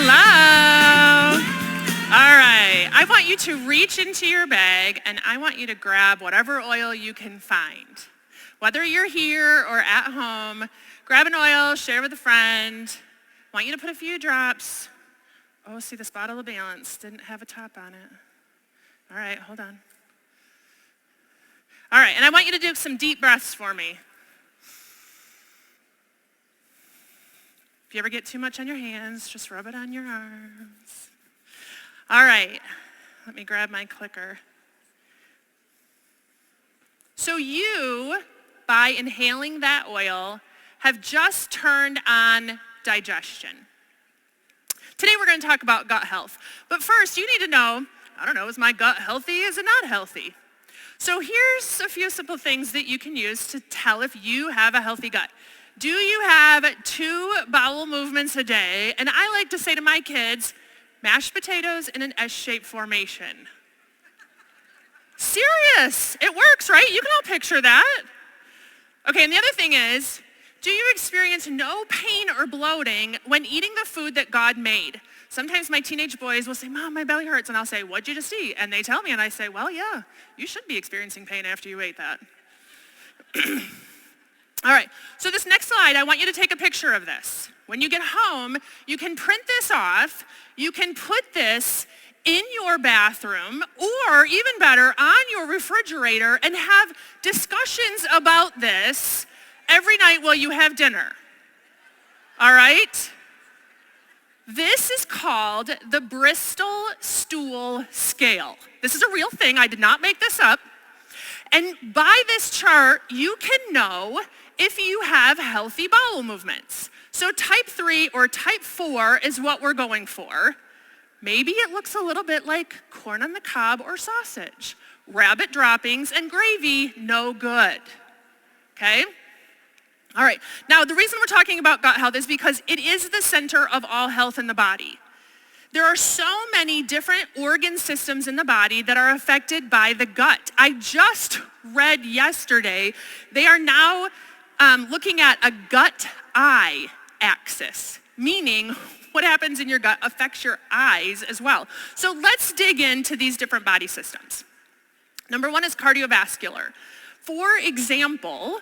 Hello. All right, I want you to reach into your bag and I want you to grab whatever oil you can find. Whether you're here or at home, grab an oil, share with a friend. I want you to put a few drops. Oh, see, this bottle of Balance didn't have a top on it. All right, hold on. All right, and I want you to do some deep breaths for me. If you ever get too much on your hands, just rub it on your arms. All right, let me grab my clicker. So you, by inhaling that oil, have just turned on digestion. Today we're going to talk about gut health. But first, you need to know, I don't know, is my gut healthy? Is it not healthy? So here's a few simple things that you can use to tell if you have a healthy gut. Do you have 2 bowel movements a day? And I like to say to my kids, mashed potatoes in an S-shaped formation. Serious, it works, right? You can all picture that. Okay, and the other thing is, do you experience no pain or bloating when eating the food that God made? Sometimes my teenage boys will say, Mom, my belly hurts. And I'll say, what'd you just eat? And they tell me, and I say, well, yeah, you should be experiencing pain after you ate that. All right, so this next slide, I want you to take a picture of this. When you get home, you can print this off. You can put this in your bathroom, or even better, on your refrigerator, and have discussions about this every night while you have dinner. All right? This is called the Bristol Stool Scale. This is a real thing. I did not make this up. And by this chart, you can know if you have healthy bowel movements. So type 3 or type 4 is what we're going for. Maybe it looks a little bit like corn on the cob or sausage. Rabbit droppings and gravy, no good. Okay? All right. Now, the reason we're talking about gut health is because it is the center of all health in the body. There are so many different organ systems in the body that are affected by the gut. I just read yesterday, they are now looking at a gut-eye axis, meaning what happens in your gut affects your eyes as well. So let's dig into these different body systems. Number 1 is cardiovascular. For example,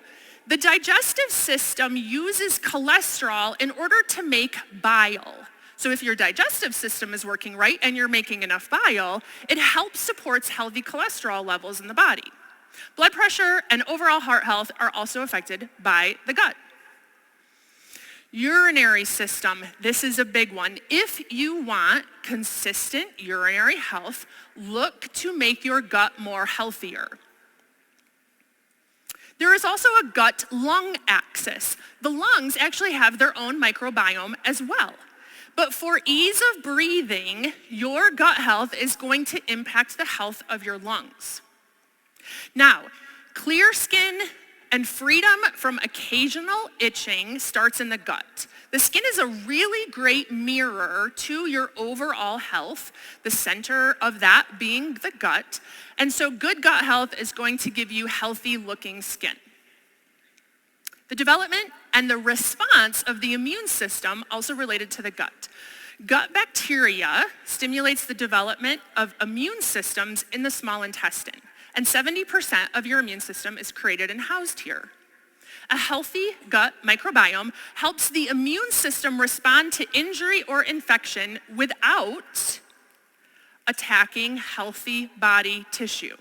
the digestive system uses cholesterol in order to make bile. So if your digestive system is working right and you're making enough bile, it helps supports healthy cholesterol levels in the body. Blood pressure and overall heart health are also affected by the gut. Urinary system, this is a big one. If you want consistent urinary health, look to make your gut more healthier. There is also a gut-lung axis. The lungs actually have their own microbiome as well. But for ease of breathing, your gut health is going to impact the health of your lungs. Now, clear skin and freedom from occasional itching starts in the gut. The skin is a really great mirror to your overall health, the center of that being the gut. And so good gut health is going to give you healthy looking skin. The development and the response of the immune system also related to the gut. Gut bacteria stimulates the development of immune systems in the small intestine. And 70% of your immune system is created and housed here. A healthy gut microbiome helps the immune system respond to injury or infection without attacking healthy body tissue.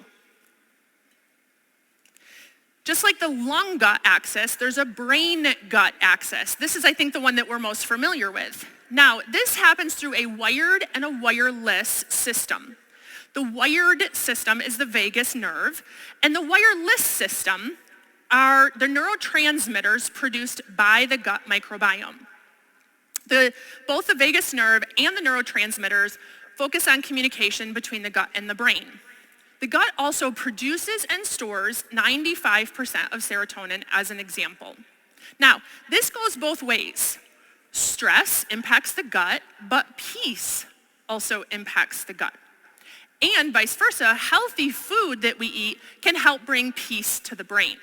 Just like the lung gut axis, there's a brain gut axis. This is, I think, the one that we're most familiar with. Now, this happens through a wired and a wireless system. The wired system is the vagus nerve, and the wireless system are the neurotransmitters produced by the gut microbiome. Both the vagus nerve and the neurotransmitters focus on communication between the gut and the brain. The gut also produces and stores 95% of serotonin as an example. Now, this goes both ways. Stress impacts the gut, but peace also impacts the gut. And vice versa, healthy food that we eat can help bring peace to the brain.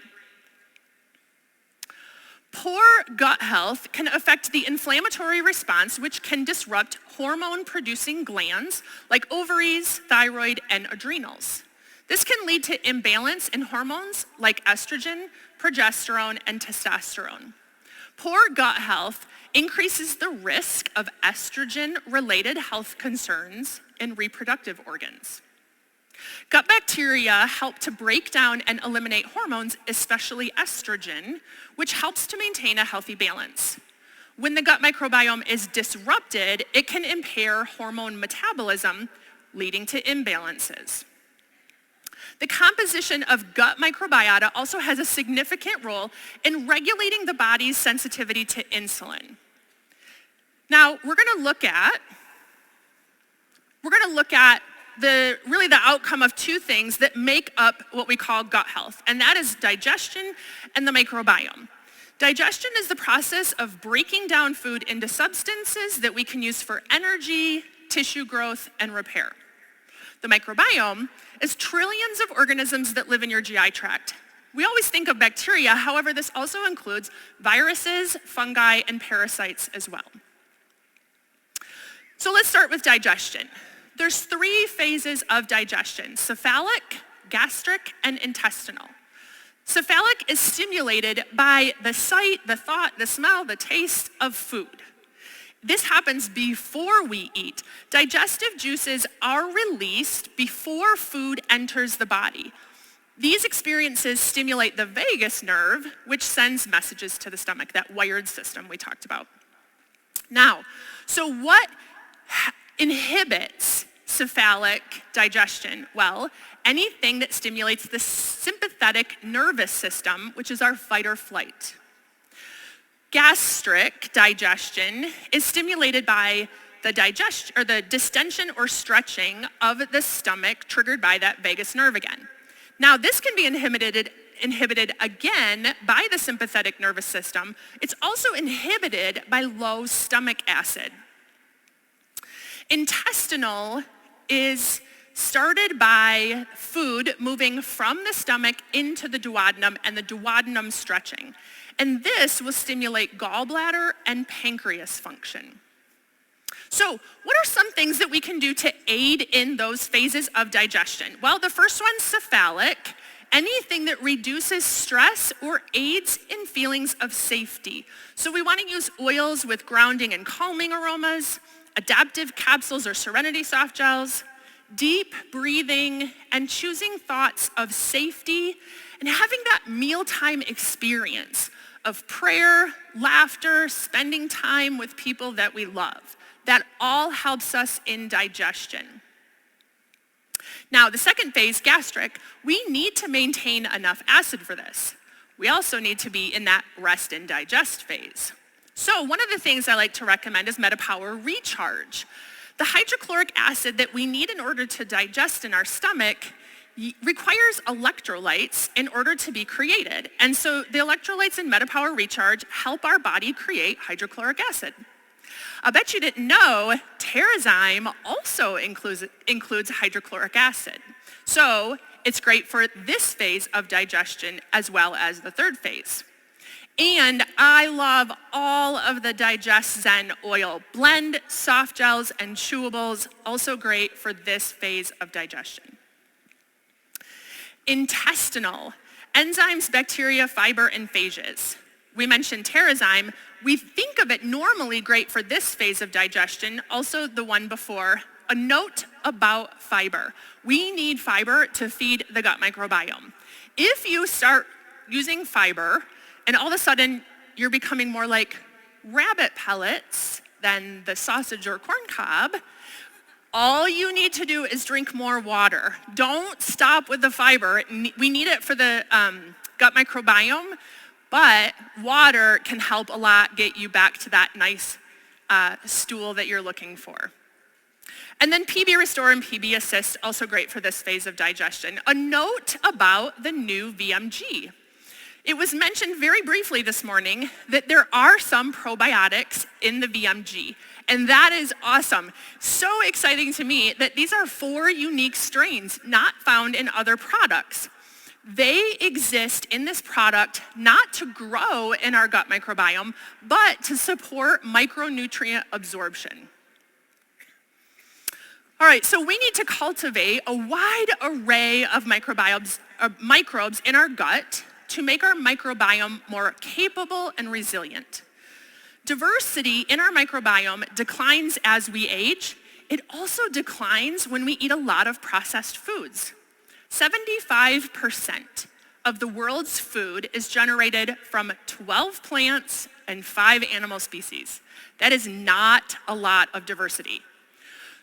Poor gut health can affect the inflammatory response, which can disrupt hormone-producing glands like ovaries, thyroid, and adrenals. This can lead to imbalance in hormones like estrogen, progesterone, and testosterone. Poor gut health increases the risk of estrogen-related health concerns in reproductive organs. Gut bacteria help to break down and eliminate hormones, especially estrogen, which helps to maintain a healthy balance. When the gut microbiome is disrupted, it can impair hormone metabolism, leading to imbalances. The composition of gut microbiota also has a significant role in regulating the body's sensitivity to insulin. Now, we're going to look at the outcome of two things that make up what we call gut health, and that is digestion and the microbiome. Digestion is the process of breaking down food into substances that we can use for energy, tissue growth, and repair. The microbiome is trillions of organisms that live in your GI tract. We always think of bacteria, however, this also includes viruses, fungi, and parasites as well. So let's start with digestion. There's 3 phases of digestion: cephalic, gastric, and intestinal. Cephalic is stimulated by the sight, the thought, the smell, the taste of food. This happens before we eat. Digestive juices are released before food enters the body. These experiences stimulate the vagus nerve, which sends messages to the stomach, that wired system we talked about. Now, so what inhibits cephalic digestion? Well, anything that stimulates the sympathetic nervous system, which is our fight or flight. Gastric digestion is stimulated by the digestion or the distension or stretching of the stomach triggered by that vagus nerve again. Now, this can be inhibited again by the sympathetic nervous system. It's also inhibited by low stomach acid. Intestinal is started by food moving from the stomach into the duodenum and the duodenum stretching. And this will stimulate gallbladder and pancreas function. So what are some things that we can do to aid in those phases of digestion? Well, the first one's cephalic. Anything that reduces stress or aids in feelings of safety. So we want to use oils with grounding and calming aromas, adaptive capsules or serenity soft gels, deep breathing, and choosing thoughts of safety, and having that mealtime experience of prayer, laughter, spending time with people that we love. That all helps us in digestion. Now, the second phase, gastric, we need to maintain enough acid for this. We also need to be in that rest and digest phase. So one of the things I like to recommend is MetaPower Recharge. The hydrochloric acid that we need in order to digest in our stomach requires electrolytes in order to be created. And so the electrolytes in MetaPower Recharge help our body create hydrochloric acid. I bet you didn't know TerraZyme also includes hydrochloric acid. So it's great for this phase of digestion as well as the third phase. And I love all of the Digest Zen oil blend, soft gels, and chewables, also great for this phase of digestion. Intestinal, enzymes, bacteria, fiber, and phages. We mentioned TerraZyme. We think of it normally great for this phase of digestion, also the one before. A note about fiber. We need fiber to feed the gut microbiome. If you start using fiber, and all of a sudden you're becoming more like rabbit pellets than the sausage or corn cob, all you need to do is drink more water. Don't stop with the fiber. We need it for the gut microbiome, but water can help a lot get you back to that nice stool that you're looking for. And then PB Restore and PB Assist, also great for this phase of digestion. A note about the new VMG. It was mentioned very briefly this morning that there are some probiotics in the VMG, and that is awesome. So exciting to me that these are 4 unique strains not found in other products. They exist in this product not to grow in our gut microbiome, but to support micronutrient absorption. All right, so we need to cultivate a wide array of microbes in our gut to make our microbiome more capable and resilient. Diversity in our microbiome declines as we age. It also declines when we eat a lot of processed foods. 75% of the world's food is generated from 12 plants and 5 animal species. That is not a lot of diversity.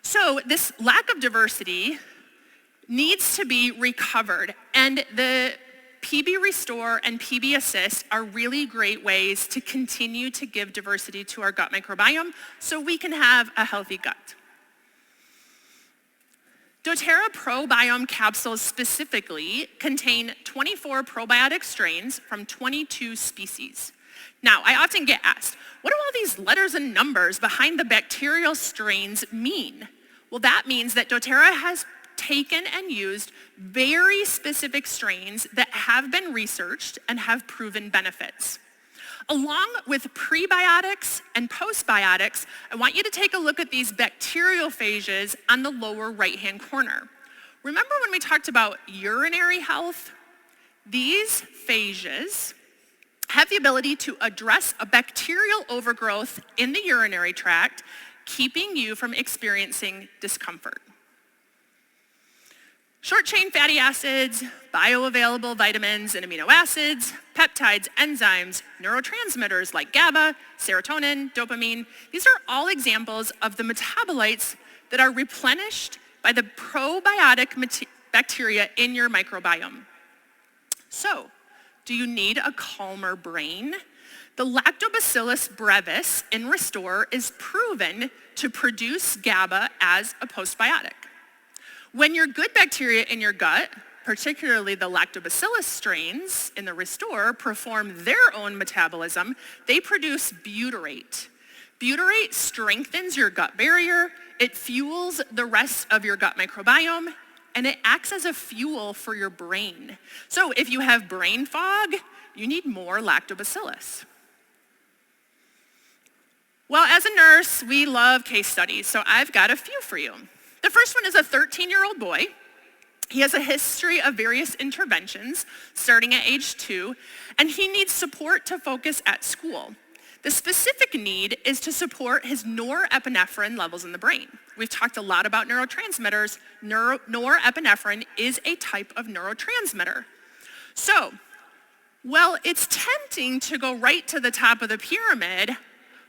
So this lack of diversity needs to be recovered, and the PB Restore and PB Assist are really great ways to continue to give diversity to our gut microbiome so we can have a healthy gut. doTERRA Probiome capsules specifically contain 24 probiotic strains from 22 species. Now, I often get asked, what do all these letters and numbers behind the bacterial strains mean? Well, that means that doTERRA has taken and used very specific strains that have been researched and have proven benefits. Along with prebiotics and postbiotics, I want you to take a look at these bacterial phages on the lower right-hand corner. Remember when we talked about urinary health? These phages have the ability to address a bacterial overgrowth in the urinary tract, keeping you from experiencing discomfort. Short-chain fatty acids, bioavailable vitamins and amino acids, peptides, enzymes, neurotransmitters like GABA, serotonin, dopamine. These are all examples of the metabolites that are replenished by the probiotic bacteria in your microbiome. So, do you need a calmer brain? The Lactobacillus brevis in Restore is proven to produce GABA as a postbiotic. When your good bacteria in your gut, particularly the lactobacillus strains in the Restore, perform their own metabolism, they produce butyrate. Butyrate strengthens your gut barrier, it fuels the rest of your gut microbiome, and it acts as a fuel for your brain. So if you have brain fog, you need more lactobacillus. Well, as a nurse, we love case studies, so I've got a few for you. The first one is a 13-year-old boy. He has a history of various interventions starting at age 2, and he needs support to focus at school. The specific need is to support his norepinephrine levels in the brain. We've talked a lot about neurotransmitters. Norepinephrine is a type of neurotransmitter. So, well, it's tempting to go right to the top of the pyramid.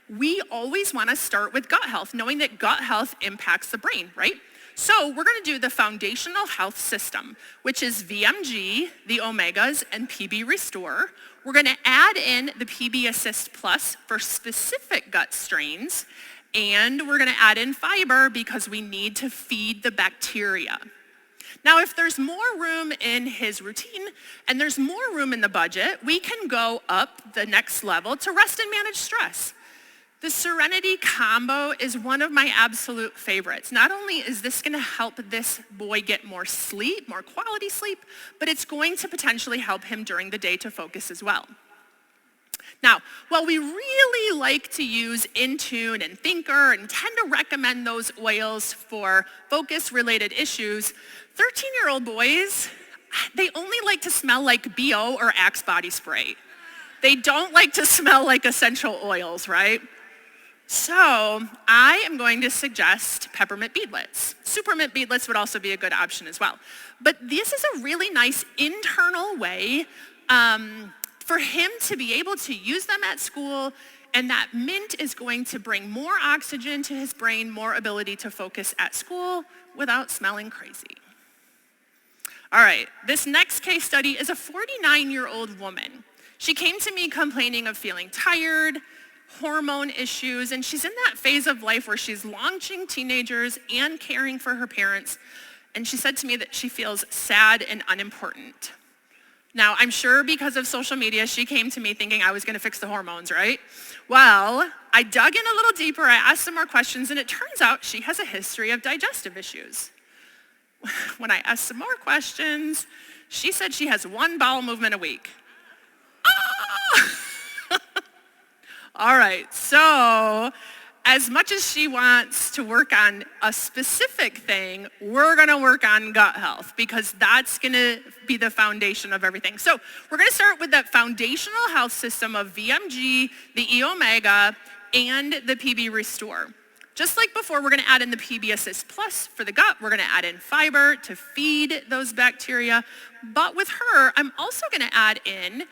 We always want to start with gut health, knowing that gut health impacts the brain, right? So we're going to do the foundational health system, which is VMG, the omegas, and PB Restore. We're going to add in the PB Assist Plus for specific gut strains, and we're going to add in fiber because we need to feed the bacteria. Now, if there's more room in his routine and there's more room in the budget, we can go up the next level to rest and manage stress. The Serenity combo is one of my absolute favorites. Not only is this going to help this boy get more sleep, more quality sleep, but it's going to potentially help him during the day to focus as well. Now, while we really like to use Intune and Thinker and tend to recommend those oils for focus-related issues, 13-year-old boys, they only like to smell like BO or Axe body spray. They don't like to smell like essential oils, right? So I am going to suggest peppermint beadlets. Supermint beadlets would also be a good option as well. But this is a really nice internal way for him to be able to use them at school, and that mint is going to bring more oxygen to his brain, more ability to focus at school without smelling crazy. All right, this next case study is a 49-year-old woman. She came to me complaining of feeling tired, hormone issues, and she's in that phase of life where she's launching teenagers and caring for her parents, and she said to me that she feels sad and unimportant. Now, I'm sure because of social media, she came to me thinking I was going to fix the hormones, right? Well, I dug in a little deeper, I asked some more questions, and it turns out she has a history of digestive issues. When I asked some more questions, She said she has 1 bowel movement a week. Ah! All right, so as much as she wants to work on a specific thing, we're gonna work on gut health because that's gonna be the foundation of everything. So we're gonna start with that foundational health system of VMG, the E Omega, and the PB Restore. Just like before, we're gonna add in the PB Assist Plus for the gut. We're gonna add in fiber to feed those bacteria. But with her, I'm also gonna add in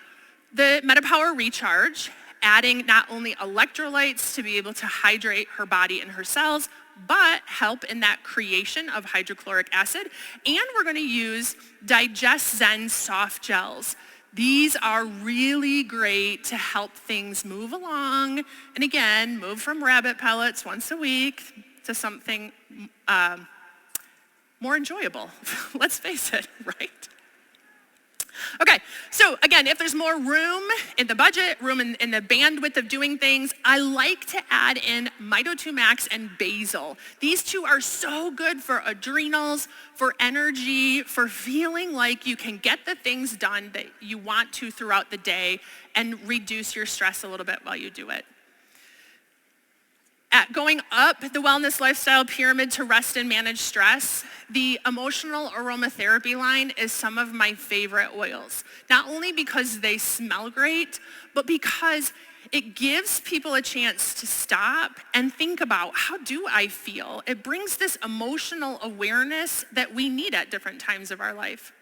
the MetaPower Recharge, adding not only electrolytes to be able to hydrate her body and her cells, but help in that creation of hydrochloric acid. And we're gonna use Digest Zen soft gels. These are really great to help things move along. And again, move from rabbit pellets once a week to something more enjoyable. Let's face it, right? Okay, so again, if there's more room in the budget, room in the bandwidth of doing things, I like to add in Mito2 Max and basil. These two are so good for adrenals, for energy, for feeling like you can get the things done that you want to throughout the day and reduce your stress a little bit while you do it. Going up the wellness lifestyle pyramid to rest and manage stress, the emotional aromatherapy line is some of my favorite oils. Not only because they smell great, but because it gives people a chance to stop and think about, how do I feel? It brings this emotional awareness that we need at different times of our life.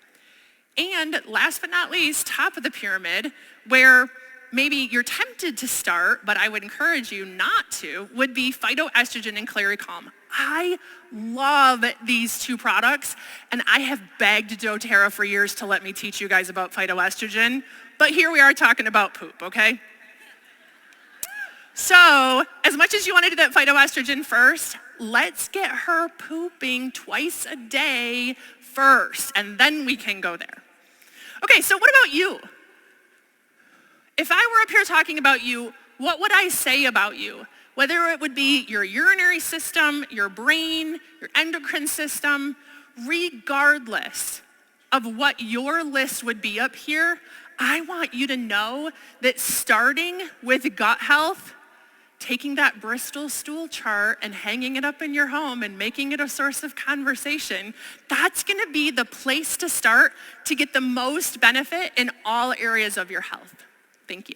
And last but not least, top of the pyramid, where maybe you're tempted to start, but I would encourage you not to, would be phytoestrogen and Claricalm. I love these two products, and I have begged doTERRA for years to let me teach you guys about phytoestrogen, but here we are talking about poop, okay? So, as much as you want to do that phytoestrogen first, let's get her pooping twice a day first, and then we can go there. Okay, so what about you? If I were up here talking about you, what would I say about you? Whether it would be your urinary system, your brain, your endocrine system, regardless of what your list would be up here, I want you to know that starting with gut health, taking that Bristol stool chart and hanging it up in your home and making it a source of conversation, that's gonna be the place to start to get the most benefit in all areas of your health. Thank you.